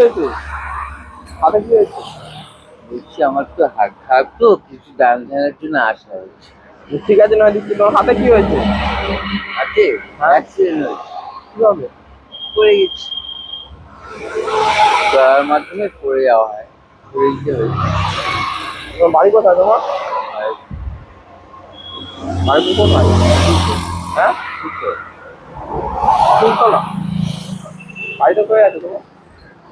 হয়েছে? হাতে কি হয়েছে? বলছি আমার তো হাত খারাপ, তো কিছু দান ধ্যানের জন্য আসা হয়েছে। ঠিক আছে নয় দিচ্ছি, তোমার হাতে কি হয়েছে? হাতে অ্যাক্সিডেন্ট হয়েছে। কি হবে? পড়ে গেছি, দয়ার মাধ্যমে পড়ে যাওয়া হয়, পড়ে গিয়ে হয়েছে। তোমার বাড়ি কোথায় তোমার? আর বাড়ি কোথায়? হ্যাঁ, দুটো ফুলতলা। বাড়িতে কোথায় আছে তোমার?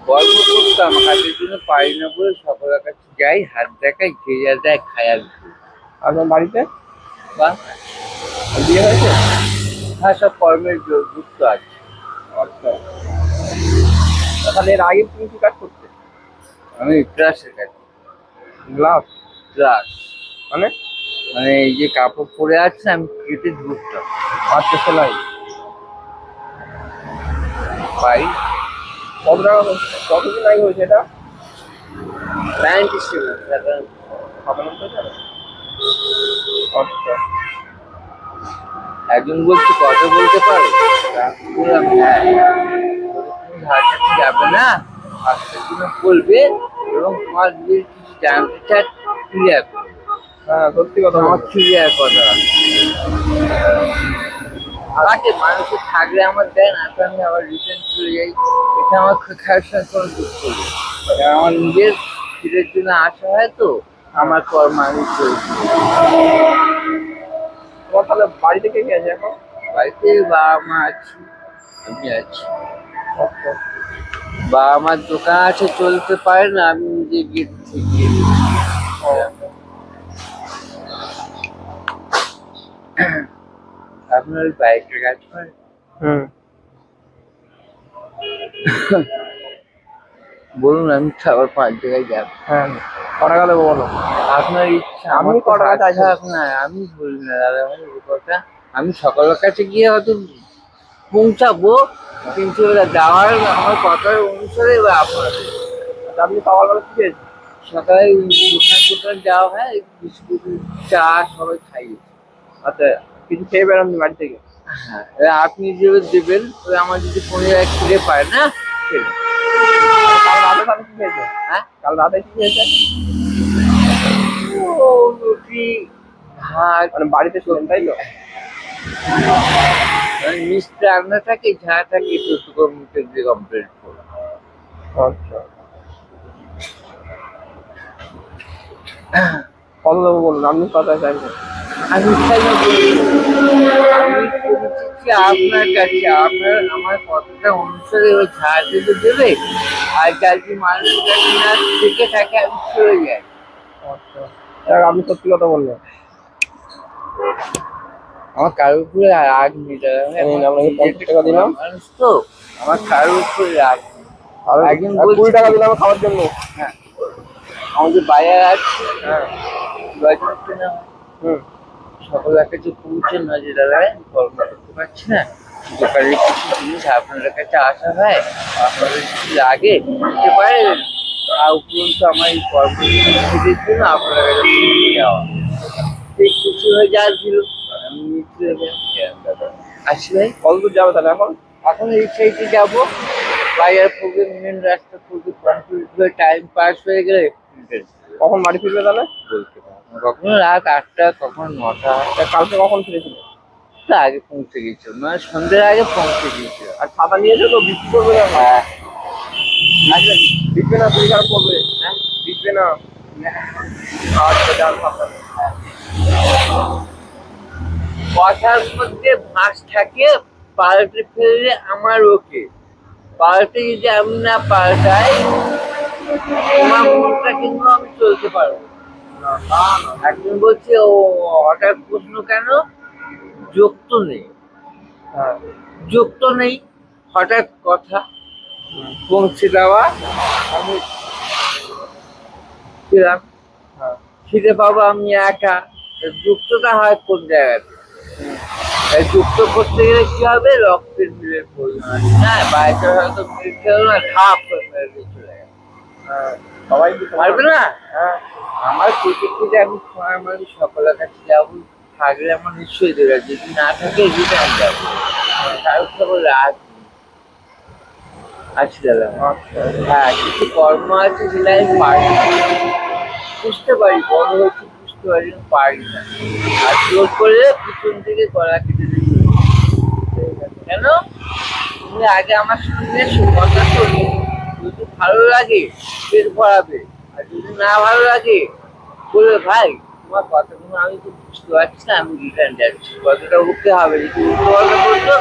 গল্প করতাম, হাতের জন্য পারি না বলে সকলের কাছে যাই, হাত দেখাই, যে যা দেয় খাই আর ঘুরি। আর তোমার বাড়িতে বা বিয়ে হয়েছে? হ্যাঁ, সব কর্মের যুক্ত আছে। আচ্ছা, তাহলে এর আগে তুমি কি কাজ করতে? আমি ক্লাসের কাছে। গ্লাস ক্লাস মানে? মানে এই যে কাপড় পরে আছে আমি কেটে ধরতাম। আচ্ছা, সেলাই। পাই কত টাকা কতদিন আগে হয়েছে এটা? 97 সাধারণত টাকা। আচ্ছা, একজন বলছে কথা বলতে পারো, আমি বললাম হ্যাঁ। তুমি ধার কাছে যাবে না, আজকের জন্য বলবে এবং তোমার যে কিছু জানতে চায় ক্লিয়ার করবে। হ্যাঁ সত্যি কথা আমার বলছো। ক্লিয়ার কথা আমাকে মানুষের থাকলে আমার দেয় না, তো আমি আবার রিটার্ন চলে যাই। এটা আমার খাওয়ার সঙ্গে কোনো দুঃখ নেই। আমার নিজের ফিরের জন্য আসা হয়, তো আমার কর্ম আমি চলছি। তোমার তাহলে বাড়িতে কে কে আছে এখন? বাড়িতে বাবা মা আছি, আমি আছি। আচ্ছা, বাবা মার দোকান আছে, চলতে পারে না, আমি নিজে গিয়ে থেকে আপনার ওই বাইকের কাজ করে। বলুন, আমি খাবার 5 জায়গায় যাব। হ্যাঁ, কটা গেলে বলো। আপনার ইচ্ছা, আমি আমার তো কটা হাত চাইছি? খারাপ না, আমি বলি না দাদা ভাই ওই কথা। আমি সকালের কাছে গিয়ে হয়তো পৌঁছাবো, কিন্তু ওরা যাওয়ার আমার কথার অনুসারে এবার আপনাদের আপনি সকালবেলা কি খেয়েছেন? সকালে দোকান যাওয়া হয়, বিস্কুট চা সবাই খাইয়ে। আচ্ছা, কিছু খেয়ে বেরোননি বাড়ি থেকে? হ্যাঁ, এবার আপনি যেভাবে দেবেন, ওই আমার যদি 15 খিদে পায় না খেলে। কাল রাতে তাহলে কি খেয়েছে? হ্যাঁ, কাল রাতে কি খেয়েছে? ও রুটি ভাত, মানে বাড়িতে ছিলেন তাই তো? মানে মিষ্টি রান্না থাকে, ঝাঁ থাকে, একটু মুখে দিয়ে কমপ্লিট করো। আচ্ছা, কত দেবো বলুন, আপনি কত চাইছেন? আমি চাই না বলি, আমি পৌঁছেছি আপনার কাছে, আপনার আমার কথাটা অনুসারে ওই ঝাড় দিতে দেবে। আর যদি মানুষের কাছে না থেকে থাকে আমি চলে যাই। আচ্ছা, আপনি সত্যি কথা বললেন। আমার কারোর উপরে রাগ নেই দাদা ভাই, আমি আমার আপনাকে 50 টাকা দিলাম। মানুষ তো, আমার কারোর উপরে রাগ নেই। আর একজন 20 বলছে টাকা দিলাম খাওয়ার জন্য। হ্যাঁ, আমাদের বাজার আছে, হ্যাঁ, বাজার কেনা হয়। হুম, সকলের কাছে পৌঁছে না যে দাদা ভাই আমি কল্পনা করতে পারছি না, দোকানের কিছু জিনিস আপনাদের কাছে আসা হয়, আপনাদের যদি লাগে দিতে পারেন। আর উপরন্ত আমার এই কর্মসূচির জন্য আপনার কাছে পৌঁছে যাওয়া, সেই খুশি হয়ে যা দিল আমি নিচ্ছি দাদা। আসি ভাই, কত দূর যাবে তাহলে এখন? এখন এই সাইডে যাবো, বাজার পড়বে, মেন রাস্তা পড়বে, কমপ্লিট হয়ে টাইম পাস হয়ে গেলে কখন বাড়ি ফিরবে তাহলে? বলতে পারবো না। কখনো রাত 8টা, কখনো 9টা। তা কালকে কখন ফিরেছিল? তা আগে পৌঁছে গেছিল, মানে সন্ধ্যের আগে পৌঁছে গিয়েছিল। আর ছাতা নিয়েছো তো, বৃষ্টি পড়বে না? হ্যাঁ, আচ্ছা, ভিজবে না, শরীর খারাপ করবে। হ্যাঁ, ভিজবে না? আচ্ছা, যান সাবধানে। কথার মধ্যে ভাঁজ থাকে, পাল্টে ফেললে আমার ওকে, পাল্টে যদি আমি না পাল্টাই তোমার মনটা কিন্তু আমি চলতে পারবো না। একজন বলছে ও হঠাৎ প্রশ্ন কেন, যোগ তো নেই, হ্যাঁ, যোগ তো নেই, হঠাৎ কথা পৌঁছে দেওয়া। আমি ছিলাম, হ্যাঁ, খিদে পাবো আমি একা, যুক্তটা হয় কোন জায়গাতে? এই যুক্ত করতে গেলে কি হবে, রক্তের মিলের প্রয়োজন আছে। হ্যাঁ, বাইরে হয়তো মিল খেলো না, খাপ করে মেরে দিয়ে চলে গেল, হ্যাঁ, সবাই কি পারবে না। হ্যাঁ, আমার প্রতিক্রিয়া আমি সময় মানে সকলের কাছে যাবো, থাকলে আমার নিশ্চয়ই দেবে, যদি না থাকে রিটার্ন যাবো, কারোর খবর রাত নেই। আছি দাদা। আচ্ছা হ্যাঁ, কিছু কর্ম আছে যেটা আমি পারি না। বুঝতে পারি, বড় হচ্ছে বুঝতে পারি, কিন্তু পারি না। আর জোর করলে পিছন থেকে গলা কেটে দিচ্ছে। ঠিক আছে। কেন? তুমি আগে আমার সঙ্গে কথা শোনো, যদি ভালো লাগে পেট ভরাবে, আর যদি না ভালো লাগে বলবে ভাই তোমার কথাগুলো আমি তো বুঝতে পারছি না, আমি রিটার্ন যাচ্ছি। কথাটা উঠতে হবে, যদি উল্টো পাল্টা বলতো